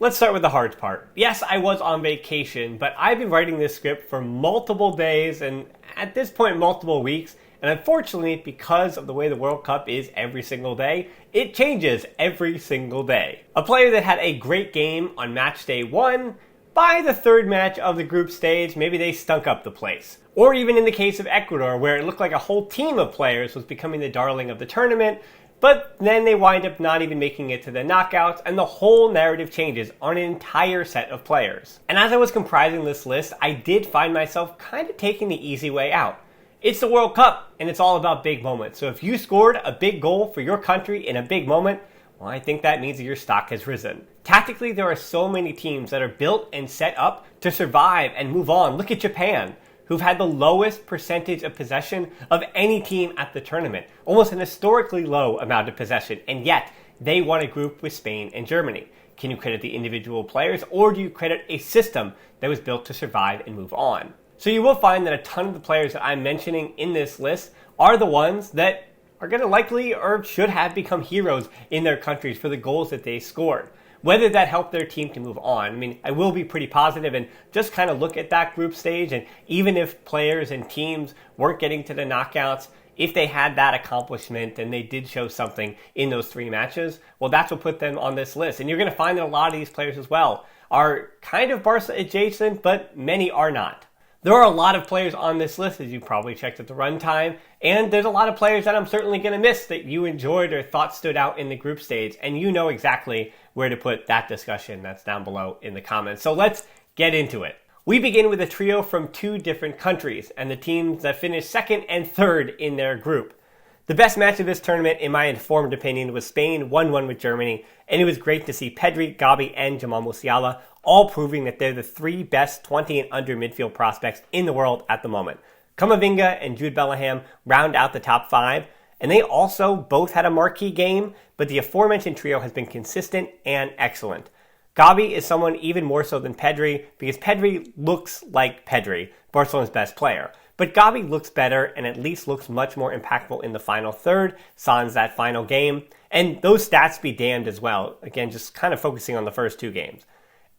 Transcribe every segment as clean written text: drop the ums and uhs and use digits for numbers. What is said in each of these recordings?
Let's start with the hard part. Yes, I was on vacation, but I've been writing this script for multiple days and at this point multiple weeks. And unfortunately, because of the way the World Cup is every single day, it changes every single day. A player that had a great game on match day 1, by the third match of the group stage, maybe they stunk up the place. Or even in the case of Ecuador, where it looked like a whole team of players was becoming the darling of the tournament, but then they wind up not even making it to the knockouts, and the whole narrative changes on an entire set of players. And as I was comprising this list, I did find myself kind of taking the easy way out. It's the World Cup, and it's all about big moments. So if you scored a big goal for your country in a big moment, well, I think that means that your stock has risen. Tactically, there are so many teams that are built and set up to survive and move on. Look at Japan, who've had the lowest percentage of possession of any team at the tournament. Almost an historically low amount of possession, and yet they won a group with Spain and Germany. Can you credit the individual players, or do you credit a system that was built to survive and move on? So you will find that a ton of the players that I'm mentioning in this list are the ones that are going to likely or should have become heroes in their countries for the goals that they scored. Whether that helped their team to move on. I mean, I will be pretty positive and just kind of look at that group stage, and even if players and teams weren't getting to the knockouts, if they had that accomplishment and they did show something in those 3 matches, well, that's what put them on this list. And you're going to find that a lot of these players as well are kind of Barca adjacent, but many are not. There are a lot of players on this list, as you probably checked at the runtime, and there's a lot of players that I'm certainly going to miss that you enjoyed or thought stood out in the group stage, and you know exactly where to put that discussion. That's down below in the comments. So let's get into it. We begin with a trio from 2 different countries, and the teams that finished second and third in their group. The best match of this tournament, in my informed opinion, was Spain 1-1 with Germany, and it was great to see Pedri, Gavi, and Jamal Musiala all proving that they're the 3 best 20 and under midfield prospects in the world at the moment. Camavinga and Jude Bellingham round out the top 5, and they also both had a marquee game, but the aforementioned trio has been consistent and excellent. Gavi is someone even more so than Pedri, because Pedri looks like Pedri, Barcelona's best player. But Gavi looks better and at least looks much more impactful in the final third, sans that final game. And those stats be damned as well. Again, just kind of focusing on the first 2 games.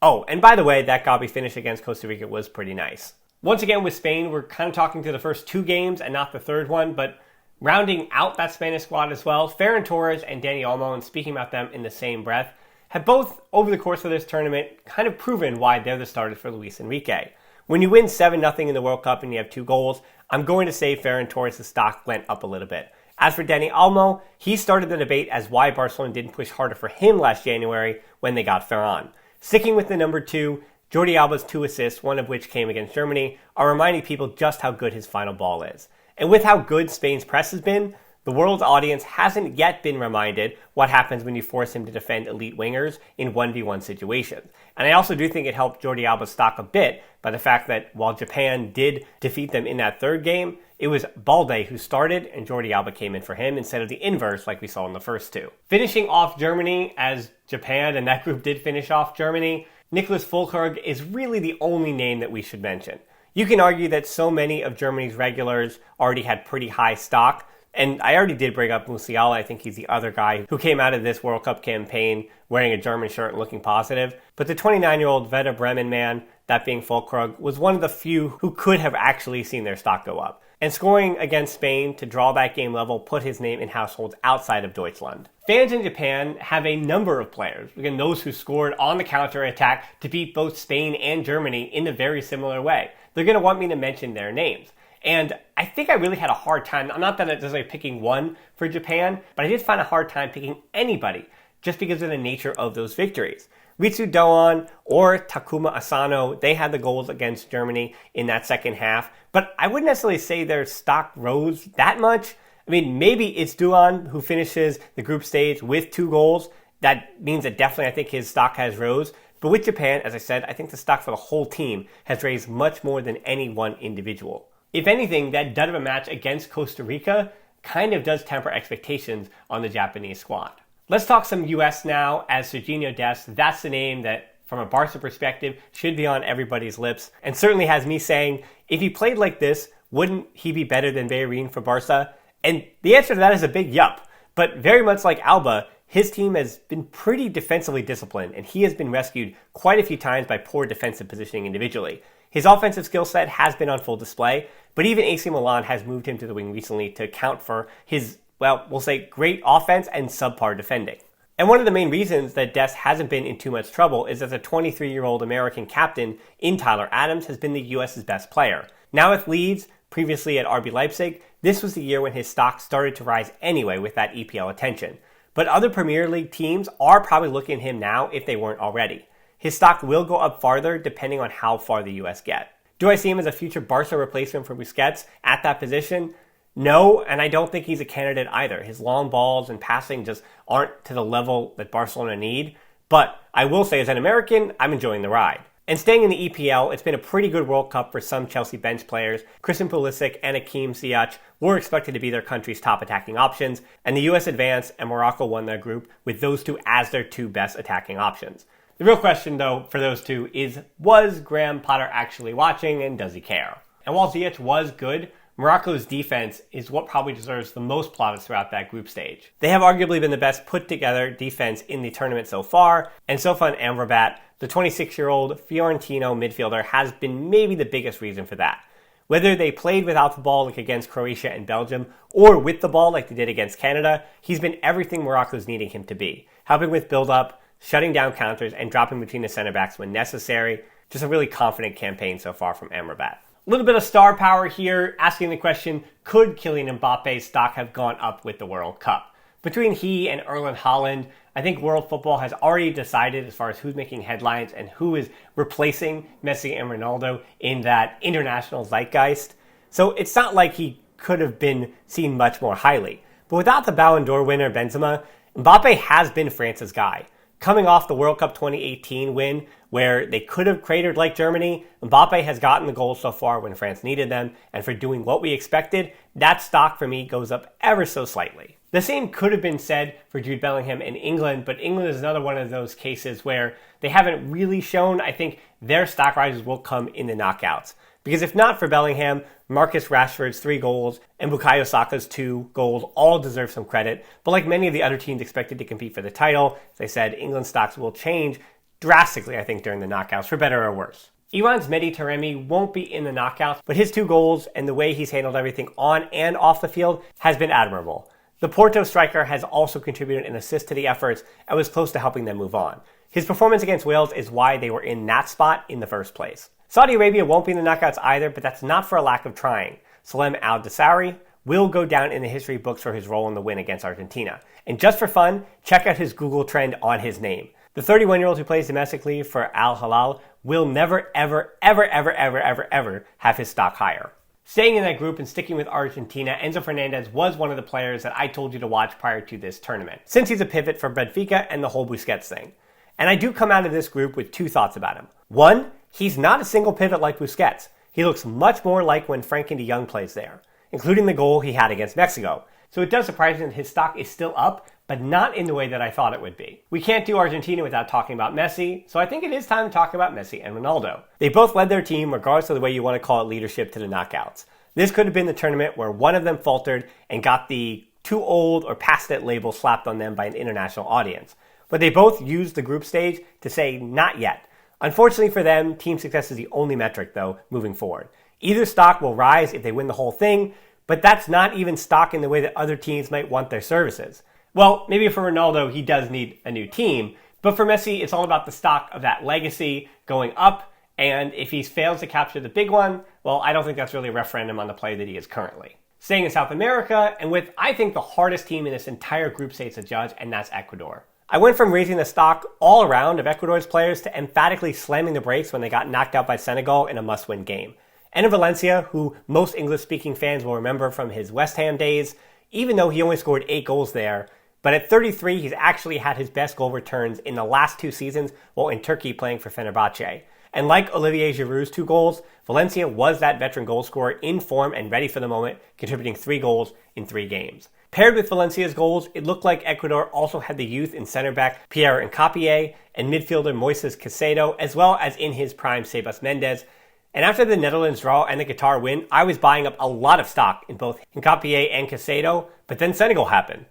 Oh, and by the way, that Gavi finish against Costa Rica was pretty nice. Once again with Spain, we're kind of talking to the first 2 games and not the third one, but rounding out that Spanish squad as well, Ferran Torres and Dani Olmo, and speaking about them in the same breath, have both, over the course of this tournament, kind of proven why they're the starters for Luis Enrique. When you win 7-0 in the World Cup and you have 2 goals, I'm going to say Ferran Torres' stock went up a little bit. As for Dani Olmo, he started the debate as why Barcelona didn't push harder for him last January when they got Ferran. Sticking with the number 2, Jordi Alba's 2 assists, one of which came against Germany, are reminding people just how good his final ball is. And with how good Spain's press has been, the world's audience hasn't yet been reminded what happens when you force him to defend elite wingers in 1v1 situations. And I also do think it helped Jordi Alba's stock a bit by the fact that while Japan did defeat them in that third game, it was Balde who started and Jordi Alba came in for him instead of the inverse like we saw in the first 2. Finishing off Germany, as Japan and that group did finish off Germany, Niklas Füllkrug is really the only name that we should mention. You can argue that so many of Germany's regulars already had pretty high stock, and I already did bring up Musiala. I think he's the other guy who came out of this World Cup campaign wearing a German shirt and looking positive. But the 29-year-old Werder Bremen man, that being Füllkrug, was one of the few who could have actually seen their stock go up. And scoring against Spain to draw that game level put his name in households outside of Deutschland. Fans in Japan have a number of players, again those who scored on the counter-attack to beat both Spain and Germany in a very similar way. They're going to want me to mention their names. And I think I really had a hard time, not that it was like picking one for Japan, but I did find a hard time picking anybody just because of the nature of those victories. Ritsu Doan or Takuma Asano, they had the goals against Germany in that second half, but I wouldn't necessarily say their stock rose that much. I mean, maybe it's Doan who finishes the group stage with 2 goals. That means that definitely I think his stock has rose. But with Japan, as I said, I think the stock for the whole team has raised much more than any one individual. If anything, that dud of a match against Costa Rica kind of does temper expectations on the Japanese squad. Let's talk some US now, as Serginho Dest, that's the name that, from a Barca perspective, should be on everybody's lips, and certainly has me saying, if he played like this, wouldn't he be better than Bellerin for Barca? And the answer to that is a big yup. But very much like Alba, his team has been pretty defensively disciplined, and he has been rescued quite a few times by poor defensive positioning individually. His offensive skill set has been on full display, but even AC Milan has moved him to the wing recently to account for his, well, we'll say great offense and subpar defending. And one of the main reasons that Dest hasn't been in too much trouble is that the 23-year-old American captain in Tyler Adams has been the U.S.'s best player. Now with Leeds, previously at RB Leipzig, this was the year when his stock started to rise anyway with that EPL attention. But other Premier League teams are probably looking at him now if they weren't already. His stock will go up farther depending on how far the US get. Do I see him as a future Barca replacement for Busquets at that position? No, and I don't think he's a candidate either. His long balls and passing just aren't to the level that Barcelona need. But I will say as an American, I'm enjoying the ride. And staying in the EPL, it's been a pretty good World Cup for some Chelsea bench players. Christian Pulisic and Hakim Ziyech were expected to be their country's top attacking options, and the US advanced and Morocco won their group with those two as their two best attacking options. The real question, though, for those two is, was Graham Potter actually watching, and does he care? And while Ziyech was good, Morocco's defense is what probably deserves the most plaudits throughout that group stage. They have arguably been the best put-together defense in the tournament so far, and Sofyan Amrabat, the 26-year-old Fiorentino midfielder, has been maybe the biggest reason for that. Whether they played without the ball like against Croatia and Belgium, or with the ball like they did against Canada, he's been everything Morocco's needing him to be, helping with build-up, shutting down counters, and dropping between the center-backs when necessary. Just a really confident campaign so far from Amrabat. A little bit of star power here, asking the question, could Kylian Mbappe's stock have gone up with the World Cup? Between he and Erling Haaland, I think world football has already decided as far as who's making headlines and who is replacing Messi and Ronaldo in that international zeitgeist. So it's not like he could have been seen much more highly. But without the Ballon d'Or winner Benzema, Mbappe has been France's guy. Coming off the World Cup 2018 win, where they could have cratered like Germany, Mbappe has gotten the goals so far when France needed them, and for doing what we expected, that stock for me goes up ever so slightly. The same could have been said for Jude Bellingham in England, but England is another one of those cases where they haven't really shown. I think their stock rises will come in the knockouts. Because if not for Bellingham, Marcus Rashford's 3 goals and Bukayo Saka's 2 goals all deserve some credit. But like many of the other teams expected to compete for the title, as I said, England's stocks will change drastically, I think, during the knockouts, for better or worse. Iran's Mehdi Taremi won't be in the knockouts, but his 2 goals and the way he's handled everything on and off the field has been admirable. The Porto striker has also contributed an assist to the efforts and was close to helping them move on. His performance against Wales is why they were in that spot in the first place. Saudi Arabia won't be in the knockouts either, but that's not for a lack of trying. Salem Al-Dosari will go down in the history books for his role in the win against Argentina. And just for fun, check out his Google trend on his name. The 31-year-old who plays domestically for Al Hilal will never, ever, ever, ever, ever, ever, ever have his stock higher. Staying in that group and sticking with Argentina, Enzo Fernandez was one of the players that I told you to watch prior to this tournament, since he's a pivot for Benfica and the whole Busquets thing. And I do come out of this group with 2 thoughts about him. One, he's not a single pivot like Busquets. He looks much more like when Frankie de Jong plays there, including the goal he had against Mexico. So it does surprise me that his stock is still up, but not in the way that I thought it would be. We can't do Argentina without talking about Messi, so I think it is time to talk about Messi and Ronaldo. They both led their team, regardless of the way you want to call it, leadership, to the knockouts. This could have been the tournament where one of them faltered and got the too old or past it label slapped on them by an international audience. But they both used the group stage to say not yet. Unfortunately for them, team success is the only metric, though, moving forward. Either stock will rise if they win the whole thing, but that's not even stock in the way that other teams might want their services. Well, maybe for Ronaldo, he does need a new team, but for Messi, it's all about the stock of that legacy going up, and if he fails to capture the big one, well, I don't think that's really a referendum on the player that he is currently. Staying in South America, and with, I think, the hardest team in this entire group stage to judge, and that's Ecuador. I went from raising the stock all around of Ecuador's players to emphatically slamming the brakes when they got knocked out by Senegal in a must-win game. Enner Valencia, who most English-speaking fans will remember from his West Ham days, even though he only scored 8 goals there, but at 33, he's actually had his best goal returns in the last 2 seasons while in Turkey playing for Fenerbahce. And like Olivier Giroud's 2 goals, Valencia was that veteran goal scorer in form and ready for the moment, contributing 3 goals in 3 games. Paired with Valencia's goals, it looked like Ecuador also had the youth in center back Pierre Nkapie and midfielder Moises Caicedo, as well as in his prime Sebas Mendes. And after the Netherlands draw and the Qatar win, I was buying up a lot of stock in both Nkapie and Caicedo, but then Senegal happened.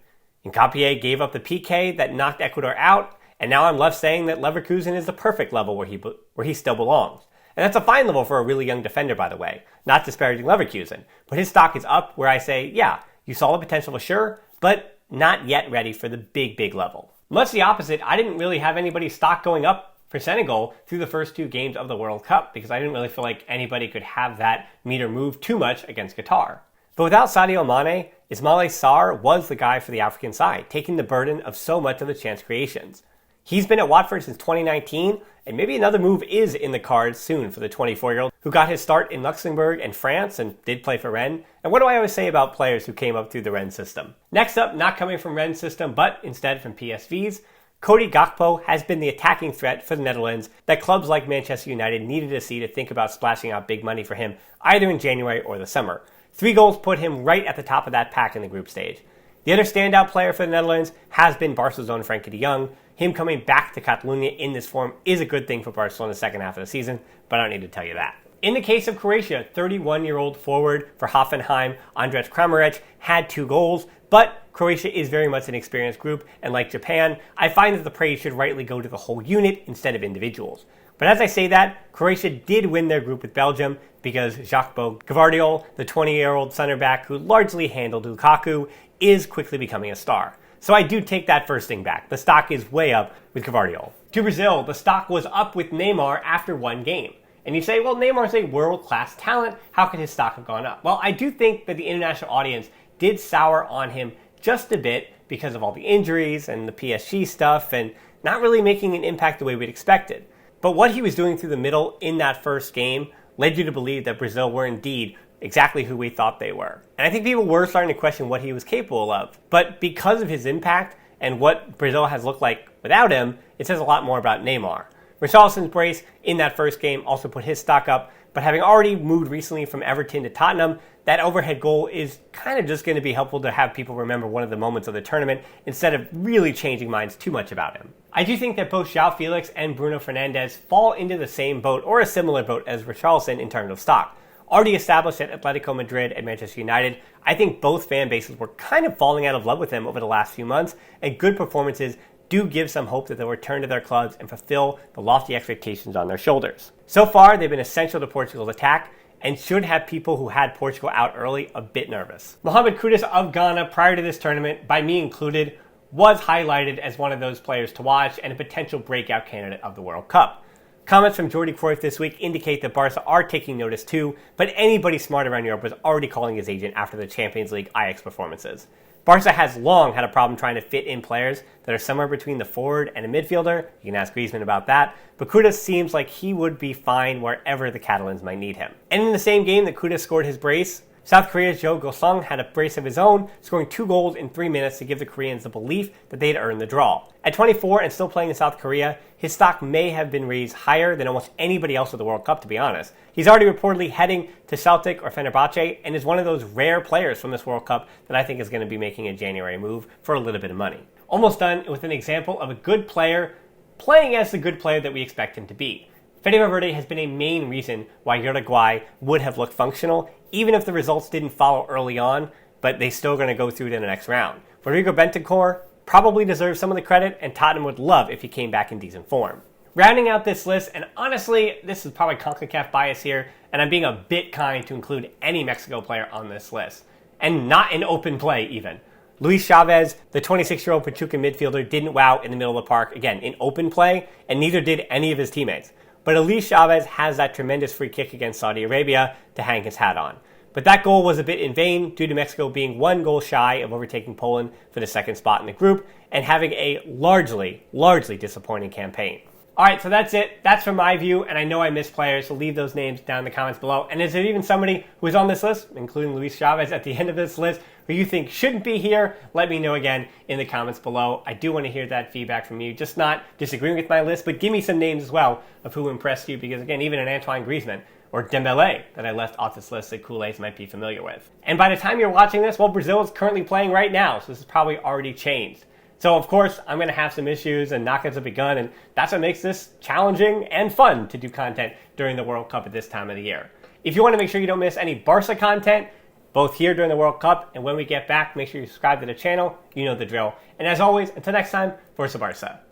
Nkapie gave up the PK that knocked Ecuador out, and now I'm left saying that Leverkusen is the perfect level where he still belongs. And that's a fine level for a really young defender, by the way. Not disparaging Leverkusen, but his stock is up where I say, yeah, you saw the potential for sure, but not yet ready for the big level. Much the opposite, I didn't really have anybody's stock going up for Senegal through the first 2 games of the World Cup because I didn't really feel like anybody could have that meter move too much against Qatar. But without Sadio Mane, Ismaila Sarr was the guy for the African side, taking the burden of so much of the chance creations. He's been at Watford since 2019, and maybe another move is in the cards soon for the 24-year-old who got his start in Luxembourg and France and did play for Rennes. And what do I always say about players who came up through the Rennes system? Next up, not coming from Rennes system, but instead from PSV's, Cody Gakpo has been the attacking threat for the Netherlands that clubs like Manchester United needed to see to think about splashing out big money for him either in January or the summer. 3 goals put him right at the top of that pack in the group stage. The other standout player for the Netherlands has been Barca's own Frenkie de Jong. Him coming back to Catalonia in this form is a good thing for Barcelona the second half of the season, but I don't need to tell you that. In the case of Croatia, 31-year-old forward for Hoffenheim, Andrej Kramaric, had 2 goals, but Croatia is very much an experienced group, and like Japan, I find that the praise should rightly go to the whole unit instead of individuals. But as I say that, Croatia did win their group with Belgium because Jakpo Gvardiol, the 20-year-old center back who largely handled Lukaku, is quickly becoming a star. So I do take that first thing back. The stock is way up with Gvardiol. To Brazil, the stock was up with Neymar after 1 game. And you say, well, Neymar's a world-class talent. How could his stock have gone up? Well, I do think that the international audience did sour on him just a bit because of all the injuries and the PSG stuff and not really making an impact the way we'd expected. But what he was doing through the middle in that first game led you to believe that Brazil were indeed exactly who we thought they were. And I think people were starting to question what he was capable of. But because of his impact and what Brazil has looked like without him, it says a lot more about Neymar. Richarlison's brace in that first game also put his stock up, but having already moved recently from Everton to Tottenham, that overhead goal is kind of just going to be helpful to have people remember one of the moments of the tournament instead of really changing minds too much about him. I do think that both João Felix and Bruno Fernandes fall into the same boat or a similar boat as Richarlison in terms of stock. Already established at Atletico Madrid and Manchester United, I think both fan bases were kind of falling out of love with him over the last few months, and good performances do give some hope that they'll return to their clubs and fulfill the lofty expectations on their shoulders. So far, they've been essential to Portugal's attack and should have people who had Portugal out early a bit nervous. Mohamed Kudus of Ghana, prior to this tournament, by me included, was highlighted as one of those players to watch and a potential breakout candidate of the World Cup. Comments from Jordi Cruyff this week indicate that Barca are taking notice too, but anybody smart around Europe was already calling his agent after the Champions League Ajax performances. Barca has long had a problem trying to fit in players that are somewhere between the forward and a midfielder. You can ask Griezmann about that. But Kudus seems like he would be fine wherever the Catalans might need him. And in the same game that Kudus scored his brace, South Korea's Cho Gue-sung had a brace of his own, scoring 2 goals in 3 minutes to give the Koreans the belief that they'd earned the draw. At 24 and still playing in South Korea, his stock may have been raised higher than almost anybody else at the World Cup, to be honest. He's already reportedly heading to Celtic or Fenerbahce and is one of those rare players from this World Cup that I think is going to be making a January move for a little bit of money. Almost done with an example of a good player playing as the good player that we expect him to be. Fede Valverde has been a main reason why Uruguay would have looked functional, even if the results didn't follow early on, but they're still going to go through to the next round. Rodrigo Bentancur probably deserves some of the credit, and Tottenham would love if he came back in decent form. Rounding out this list, and honestly, this is probably CONCACAF bias here, and I'm being a bit kind to include any Mexico player on this list, and not in open play even. Luis Chavez, the 26-year-old Pachuca midfielder, didn't wow in the middle of the park, again, in open play, and neither did any of his teammates. But Luis Chavez has that tremendous free kick against Saudi Arabia to hang his hat on. But that goal was a bit in vain due to Mexico being 1 goal shy of overtaking Poland for the second spot in the group and having a largely disappointing campaign. Alright, so that's it. That's from my view, and I know I missed players, so leave those names down in the comments below. And is there even somebody who is on this list, including Luis Chavez at the end of this list, who you think shouldn't be here? Let me know again in the comments below. I do want to hear that feedback from you, just not disagreeing with my list, but give me some names as well of who impressed you, because again, even an Antoine Griezmann or Dembele that I left off this list that Kool-Aids might be familiar with. And by the time you're watching this, well, Brazil is currently playing right now, so this has probably already changed. So, of course, I'm going to have some issues and knockouts have begun, and that's what makes this challenging and fun to do content during the World Cup at this time of the year. If you want to make sure you don't miss any Barca content, both here during the World Cup and when we get back. Make sure you subscribe to the channel. You know the drill. And as always, until next time, Forza Barca.